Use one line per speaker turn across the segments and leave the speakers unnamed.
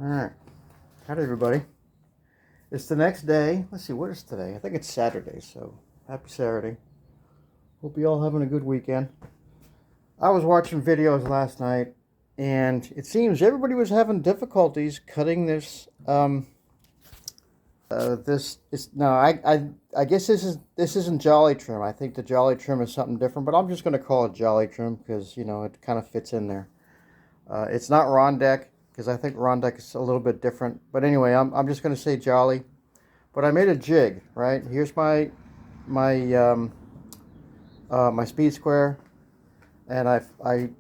Alright. Howdy, everybody. It's the next day. Let's see, what is today? I think it's Saturday, so happy Saturday. Hope you all having a good weekend. I was watching videos last night, and it seems everybody was having difficulties cutting this. I guess this isn't Jolly Trim. I think the Jolly Trim is something different, but I'm just going to call it Jolly Trim because it kind of fits in there. It's not Rondek, because I think Rondek is a little bit different. But anyway, I'm just going to say Jolly. But I made a jig, right? Here's my speed square, and I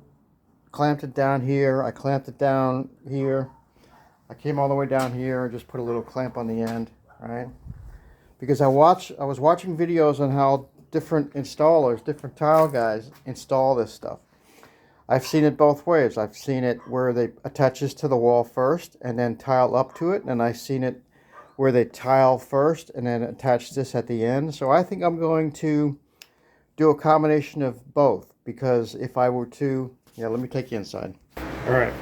clamped it down here. I clamped it down here. I came all the way down here and just put a little clamp on the end, right? Because I was watching videos on how different installers, different tile guys install this stuff. I've seen it both ways. I've seen it where they attach this to the wall first and then tile up to it. And I've seen it where they tile first and then attach this at the end. So I think I'm going to do a combination of both, because if I were to, let me take you inside. All right.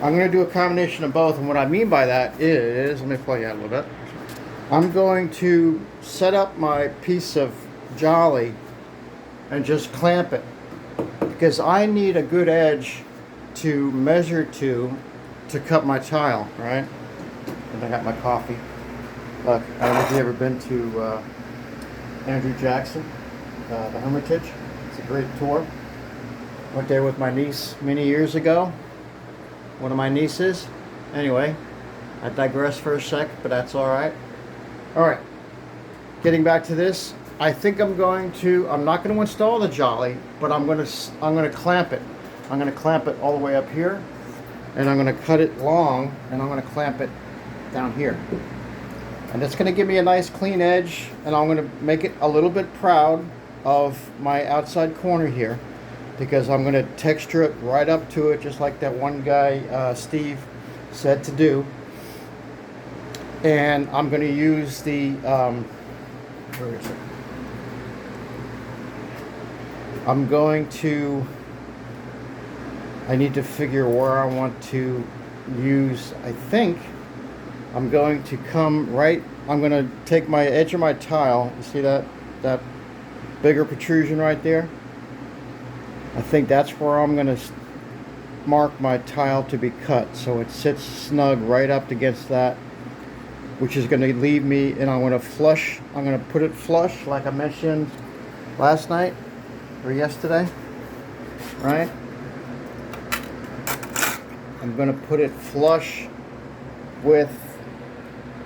I'm going to do a combination of both. And what I mean by that is, let me pull you out a little bit. I'm going to set up my piece of Jolly and just clamp it, because I need a good edge to measure to cut my tile, right? And I got my coffee. Look, I don't know if you've ever been to Andrew Jackson, the Hermitage. It's a great tour. Went there with my niece many years ago. One of my nieces. Anyway, I digress for a sec, but that's all right. All right, getting back to this. I think I'm not going to install the Jolly, but I'm going to clamp it. I'm going to clamp it all the way up here, and I'm going to cut it long, and I'm going to clamp it down here. And it's going to give me a nice clean edge, and I'm going to make it a little bit proud of my outside corner here, because I'm going to texture it right up to it, just like that one guy, Steve, said to do. And I'm going to use the, where is it? I need to figure where I want to use. I think I'm going to I'm going to take my edge of my tile. You see that bigger protrusion right there? I think that's where I'm going to mark my tile to be cut, so it sits snug right up against that, which is going to leave me, and I'm going to put it flush, like I mentioned last night or yesterday, right? I'm going to put it flush with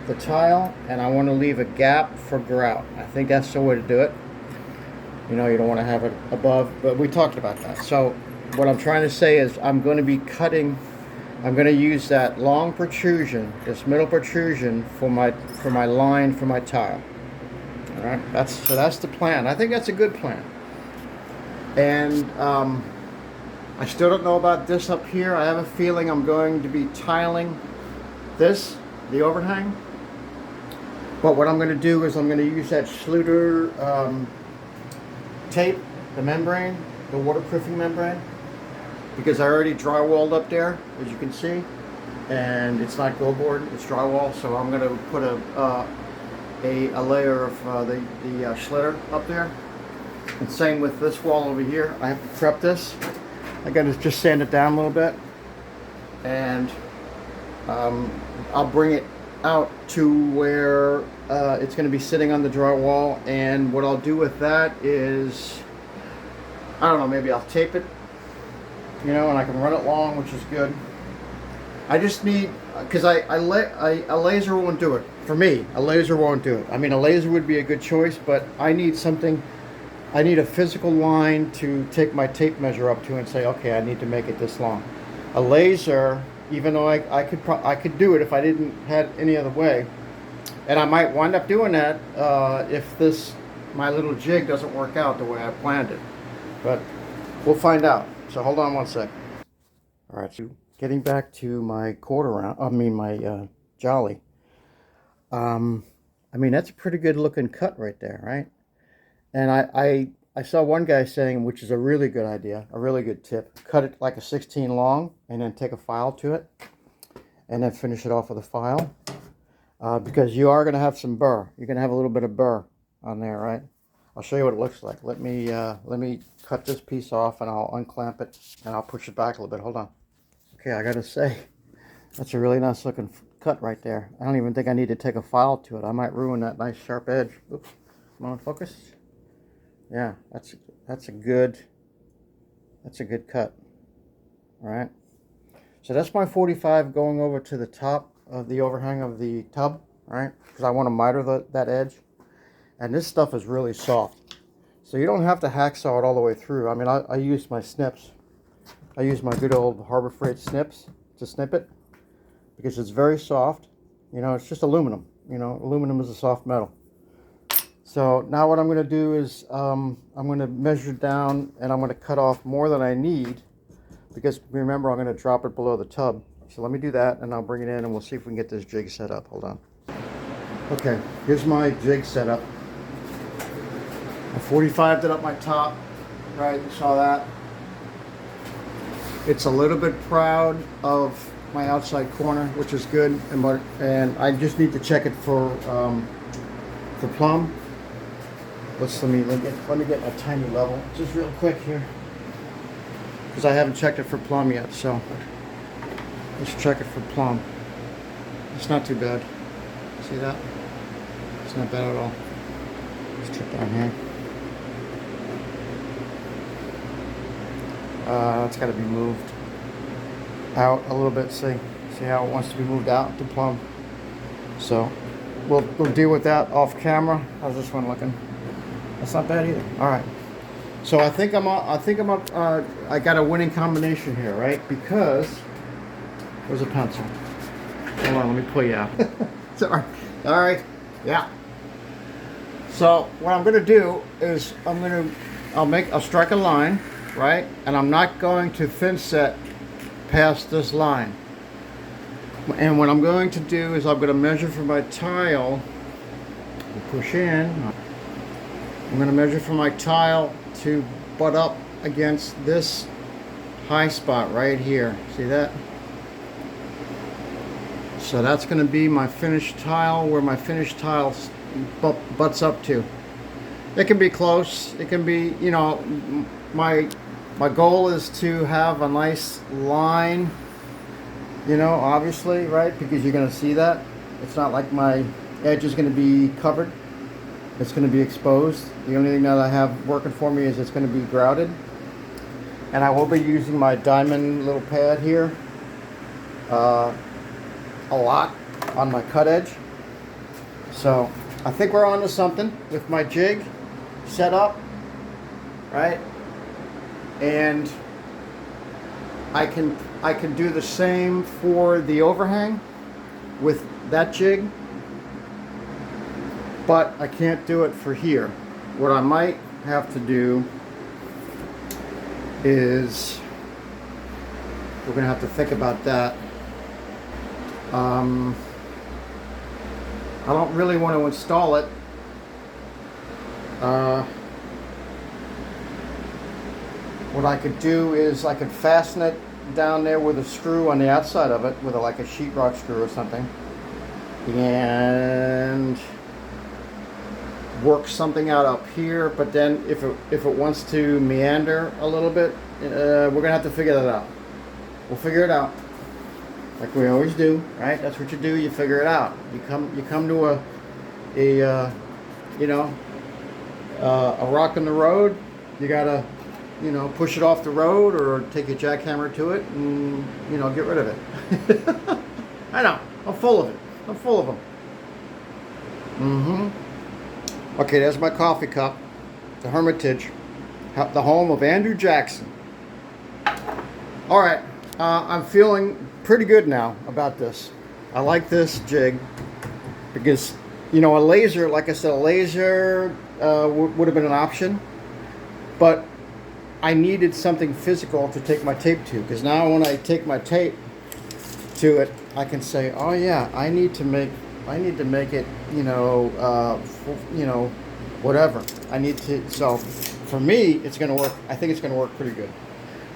the tile, and I want to leave a gap for grout. I think that's the way to do it. You don't want to have it above, but we talked about that. So what I'm trying to say is I'm going to use that long protrusion, this middle protrusion for my line for my tile. All right, that's the plan. I think that's a good plan. And I still don't know about this up here. I have a feeling I'm going to be tiling the overhang. But what I'm going to do is I'm going to use that Schluter tape, the membrane, the waterproofing membrane, because I already drywalled up there, as you can see, and it's not gold board, it's drywall. So I'm going to put a layer of the Schluter up there. And same with this wall over here. I have to prep this. I got to just sand it down a little bit, and I'll bring it out to where it's going to be sitting on the drywall. And what I'll do with that is, I don't know, maybe I'll tape it, and I can run it long, which is good. I just need, because a laser won't do it. For me, a laser won't do it. I mean, a laser would be a good choice, but I need a physical line to take my tape measure up to and say, okay, I need to make it this long. A laser, even though I could do it if I didn't have any other way, and I might wind up doing that if my little jig doesn't work out the way I planned it. But we'll find out. So hold on one sec. All right, so getting back to my my Jolly. That's a pretty good looking cut right there, right? And I saw one guy saying, which is a really good idea, a really good tip, cut it like a 16 long and then take a file to it. and then finish it off with a file. Because you are going to have some burr. You're going to have a little bit of burr on there, right? I'll show you what it looks like. Let me cut this piece off, and I'll unclamp it, and I'll push it back a little bit. Hold on. Okay, I got to say, that's a really nice looking cut right there. I don't even think I need to take a file to it. I might ruin that nice sharp edge. Oops. Come on, focus. Yeah, that's a good cut. All right. So that's my 45 going over to the top of the overhang of the tub, all right? Because I want to miter that edge. And this stuff is really soft. So you don't have to hacksaw it all the way through. I mean, I use my snips. I use my good old Harbor Freight snips to snip it because it's very soft. You know, it's just aluminum. You know, aluminum is a soft metal. So now what I'm going to do is I'm going to measure down, and I'm going to cut off more than I need, because remember, I'm going to drop it below the tub. So let me do that, and I'll bring it in, and we'll see if we can get this jig set up. Hold on. Okay, here's my jig set up. I 45'd it up my top, right? You saw that. It's a little bit proud of my outside corner, which is good, and I just need to check it for plumb. Let me get a tiny level, just real quick here, because I haven't checked it for plumb yet. So let's check it for plumb. It's not too bad. See that? It's not bad at all. Let's check down here. It's got to be moved out a little bit. See how it wants to be moved out to plumb. So we'll deal with that off camera. How's this one looking? That's not bad either. All right. So I think I'm up. I got a winning combination here, right? Because where's a pencil? Hold on, let me pull you out. Sorry. All right. Yeah. So what I'm going to do is I'll strike a line, right? And I'm not going to thin set past this line. And what I'm going to do is I'm going to measure for my tile. Push in. I'm going to measure for my tile to butt up against this high spot right here. See that? So that's going to be my finished tile, where my finished tile butts up to. It can be close. It can be, you know, my goal is to have a nice line, you know, obviously, right? Because you're going to see that. It's not like my edge is going to be covered. It's going to be exposed. The only thing that I have working for me is it's going to be grouted. And I will be using my diamond little pad here a lot on my cut edge. So I think we're on to something with my jig set up, right? And I can do the same for the overhang with that jig, but I can't do it for here. What I might have to do is, we're gonna have to think about that. I don't really want to install it. What I could do is I could fasten it down there with a screw on the outside of it, with like a sheetrock screw or something, and work something out up here. But then if it wants to meander a little bit, we're gonna have to figure that out. We'll figure it out, like we always do, right? That's what you do. You figure it out. You come to a rock in the road. You gotta, you know, push it off the road, or take a jackhammer to it and, you know, get rid of it. I know. I'm full of it. I'm full of them. Okay, there's my coffee cup. The Hermitage, the home of Andrew Jackson. All right, I'm feeling pretty good now about this. I like this jig because, you know, a laser, like I said, a laser would have been an option, but I needed something physical to take my tape to, because now when I take my tape to it, I can say, oh yeah, I need to make it, you know, whatever. I need to, so for me, it's going to work. I think it's going to work pretty good.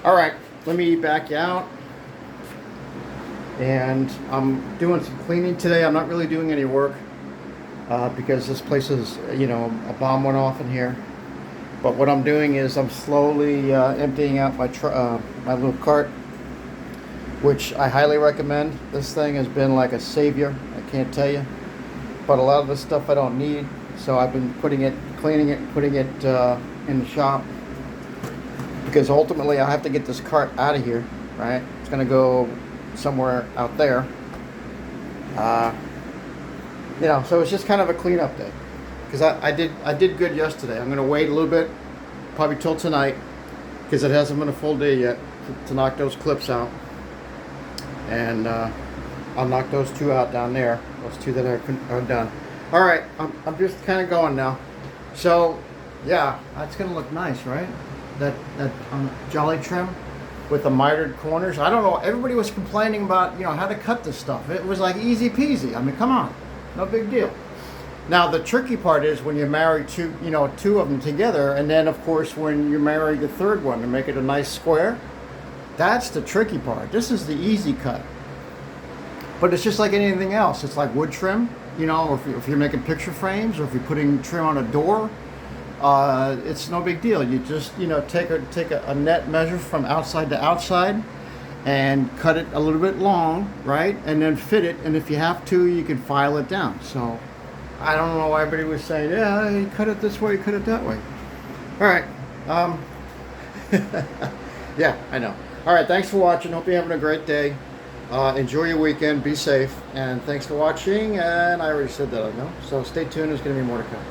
All right, let me back out. And I'm doing some cleaning today. I'm not really doing any work because this place is, you know, a bomb went off in here. But what I'm doing is I'm slowly emptying out my my little cart, which I highly recommend. This thing has been like a savior, I can't tell you. But a lot of the stuff I don't need, so I've been putting it, cleaning it, putting it in the shop. Because ultimately I have to get this cart out of here, right? It's gonna go somewhere out there. You know, so it's just kind of a cleanup day. Because I did good yesterday. I'm gonna wait a little bit, probably till tonight, because it hasn't been a full day yet to knock those clips out. And I'll knock those two out down there. Those two that are done. All right, I'm just kind of going now. So yeah, that's gonna look nice, right? That jolly trim with the mitered corners. I don't know. Everybody was complaining about, you know, how to cut this stuff. It was like easy peasy. I mean, come on, no big deal. Now the tricky part is when you marry two of them together, and then of course when you marry the third one to make it a nice square. That's the tricky part. This is the easy cut. But it's just like anything else. It's like wood trim, you know, or if you're making picture frames, or if you're putting trim on a door, it's no big deal. You just, you know, take a net measure from outside to outside and cut it a little bit long, right? And then fit it. And if you have to, you can file it down. So I don't know why everybody was saying, yeah, you cut it this way, you cut it that way. All right. Yeah, I know. All right, thanks for watching. Hope you're having a great day. Enjoy your weekend. Be safe. And thanks for watching. And I already said that, I know. So stay tuned. There's going to be more to come.